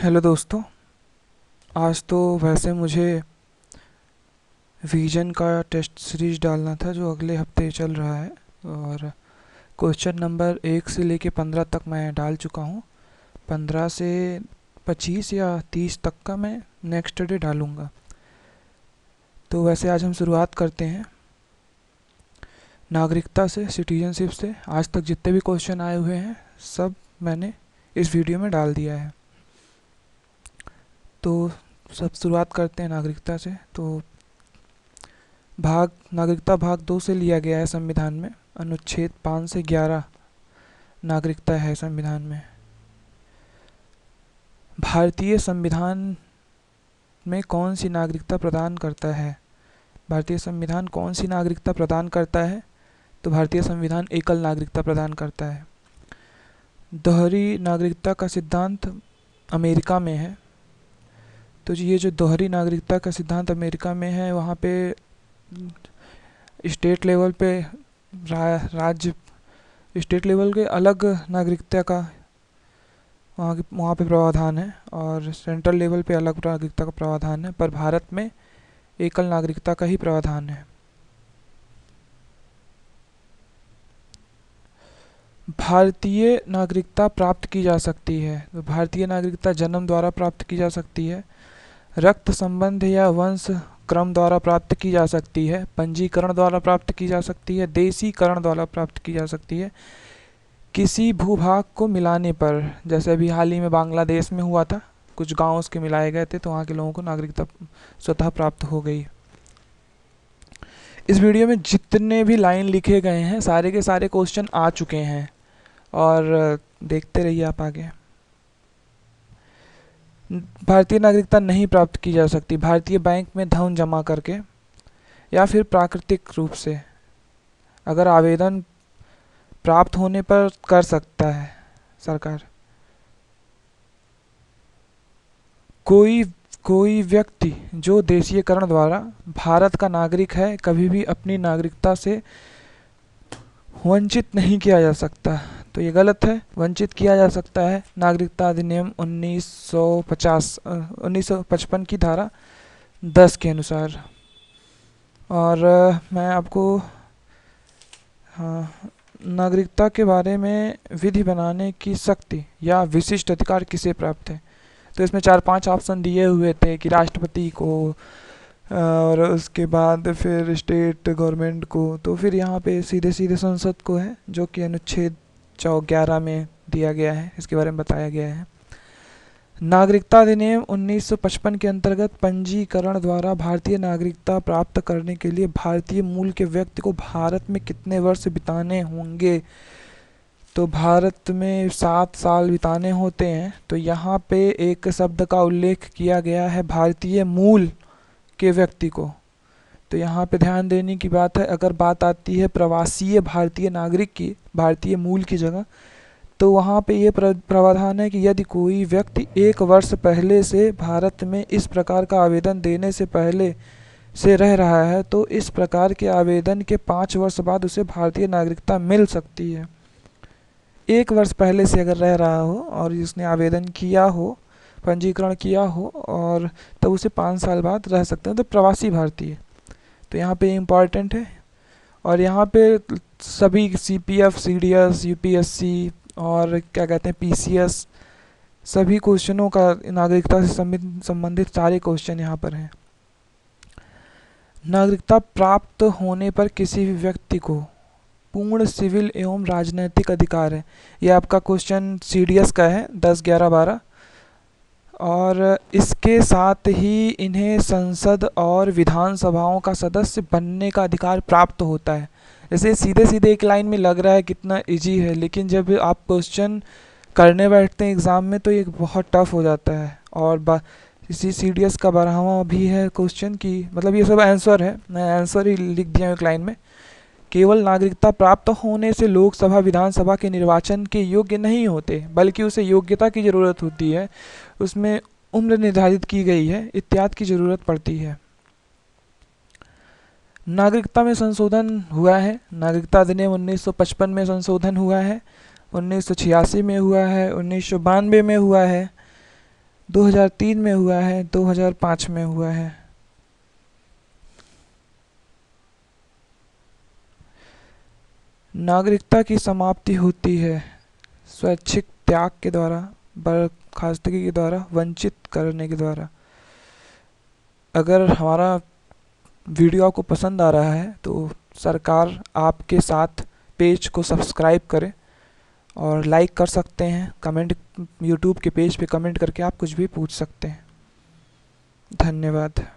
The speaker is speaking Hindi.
हेलो दोस्तों। आज तो वैसे मुझे विजन का टेस्ट सीरीज डालना था जो अगले हफ्ते चल रहा है, और क्वेश्चन नंबर 1 से लेके 15 तक मैं डाल चुका हूँ। 15 से 25 या 30 तक का मैं नेक्स्ट डे डालूँगा। तो वैसे आज हम शुरुआत करते हैं नागरिकता से, सिटीजनशिप से। आज तक जितने भी क्वेश्चन आए हुए हैं सब मैंने इस वीडियो में डाल दिया है। तो सब शुरुआत करते हैं नागरिकता से। तो नागरिकता भाग 2 से लिया गया है संविधान में। अनुच्छेद 5 से 11 नागरिकता है संविधान में। भारतीय संविधान में कौन सी नागरिकता प्रदान करता है? भारतीय संविधान कौन सी नागरिकता प्रदान करता है? तो भारतीय संविधान एकल नागरिकता प्रदान करता है। दोहरी नागरिकता का सिद्धांत अमेरिका में है। तो ये जो दोहरी नागरिकता का सिद्धांत अमेरिका में है, वहाँ पे स्टेट लेवल पे राज्य स्टेट लेवल के अलग नागरिकता का वहाँ पे प्रावधान है, और सेंट्रल लेवल पे अलग नागरिकता का प्रावधान है। पर भारत में एकल नागरिकता का ही प्रावधान है। भारतीय नागरिकता प्राप्त की जा सकती है। तो भारतीय नागरिकता जन्म द्वारा प्राप्त की जा सकती है, रक्त संबंध या वंश क्रम द्वारा प्राप्त की जा सकती है, पंजीकरण द्वारा प्राप्त की जा सकती है, देशीकरण द्वारा प्राप्त की जा सकती है, किसी भूभाग को मिलाने पर। जैसे अभी हाल ही में बांग्लादेश में हुआ था, कुछ गांव उसके मिलाए गए थे तो वहाँ के लोगों को नागरिकता स्वतः प्राप्त हो गई। इस वीडियो में जितने भी लाइन लिखे गए हैं सारे के सारे क्वेश्चन आ चुके हैं, और देखते रहिए आप आगे। भारतीय नागरिकता नहीं प्राप्त की जा सकती भारतीय बैंक में धन जमा करके या फिर प्राकृतिक रूप से। अगर आवेदन प्राप्त होने पर कर सकता है सरकार। कोई व्यक्ति जो देशीयकरण द्वारा भारत का नागरिक है कभी भी अपनी नागरिकता से वंचित नहीं किया जा सकता। तो ये गलत है, वंचित किया जा सकता है। नागरिकता अधिनियम 1955 की धारा 10 के अनुसार। और मैं आपको नागरिकता के बारे में विधि बनाने की शक्ति या विशिष्ट अधिकार किसे प्राप्त है? तो इसमें 4-5 ऑप्शन दिए हुए थे कि राष्ट्रपति को, और उसके बाद फिर स्टेट गवर्नमेंट को। तो फिर यहाँ पे सीधे सीधे संसद को है, जो कि अनुच्छेद 11 में दिया गया है, इसके बारे में बताया गया है। नागरिकता अधिनियम 1955 के अंतर्गत पंजीकरण द्वारा भारतीय नागरिकता प्राप्त करने के लिए भारतीय मूल के व्यक्ति को भारत में कितने वर्ष बिताने होंगे? तो भारत में 7 साल बिताने होते हैं। तो यहाँ पे एक शब्द का उल्लेख किया गया है, भारतीय मूल के व्यक्ति को। तो यहाँ पे ध्यान देने की बात है, अगर बात आती है प्रवासीय भारतीय नागरिक की भारतीय मूल की जगह, तो वहाँ पे ये प्रावधान है कि यदि कोई व्यक्ति 1 वर्ष पहले से भारत में इस प्रकार का आवेदन देने से पहले से रह रहा है, तो इस प्रकार के आवेदन के 5 वर्ष बाद उसे भारतीय नागरिकता मिल सकती है। 1 वर्ष पहले से अगर रह रहा हो और उसने आवेदन किया हो, पंजीकरण किया हो, और तब उसे 5 साल बाद रह सकते हैं, तो प्रवासी भारतीय। तो यहाँ पे इम्पॉर्टेंट है। और यहाँ पे सभी CPF, CDS, UPSC और क्या कहते हैं PCS, सभी क्वेश्चनों का नागरिकता से संबंधित सारे क्वेश्चन यहाँ पर हैं। नागरिकता प्राप्त होने पर किसी भी व्यक्ति को पूर्ण सिविल एवं राजनैतिक अधिकार है। ये आपका क्वेश्चन CDS का है 10, 11, 12। और इसके साथ ही इन्हें संसद और विधानसभाओं का सदस्य बनने का अधिकार प्राप्त होता है। जैसे सीधे सीधे एक लाइन में लग रहा है कितना इजी है, लेकिन जब आप क्वेश्चन करने बैठते हैं एग्ज़ाम में तो ये बहुत टफ हो जाता है। और इसी CDS का 12वां भी है क्वेश्चन की, मतलब ये सब आंसर है, मैं आंसर ही लिख दिया हूँ एक लाइन में। केवल नागरिकता प्राप्त होने से लोकसभा विधानसभा के निर्वाचन के योग्य नहीं होते, बल्कि उसे योग्यता की ज़रूरत होती है, उसमें उम्र निर्धारित की गई है, इत्यादि की ज़रूरत पड़ती है। नागरिकता में संशोधन हुआ है। नागरिकता अधिनियम 1955 में संशोधन हुआ है, 1986 में हुआ है, 1992 में हुआ है, 2003 में हुआ है, 2005 में हुआ है। नागरिकता की समाप्ति होती है स्वैच्छिक त्याग के द्वारा, बर्खास्तगी के द्वारा, वंचित करने के द्वारा। अगर हमारा वीडियो आपको पसंद आ रहा है तो सरकार आपके साथ पेज को सब्सक्राइब करें और लाइक कर सकते हैं। कमेंट, यूट्यूब के पेज पे कमेंट करके आप कुछ भी पूछ सकते हैं। धन्यवाद।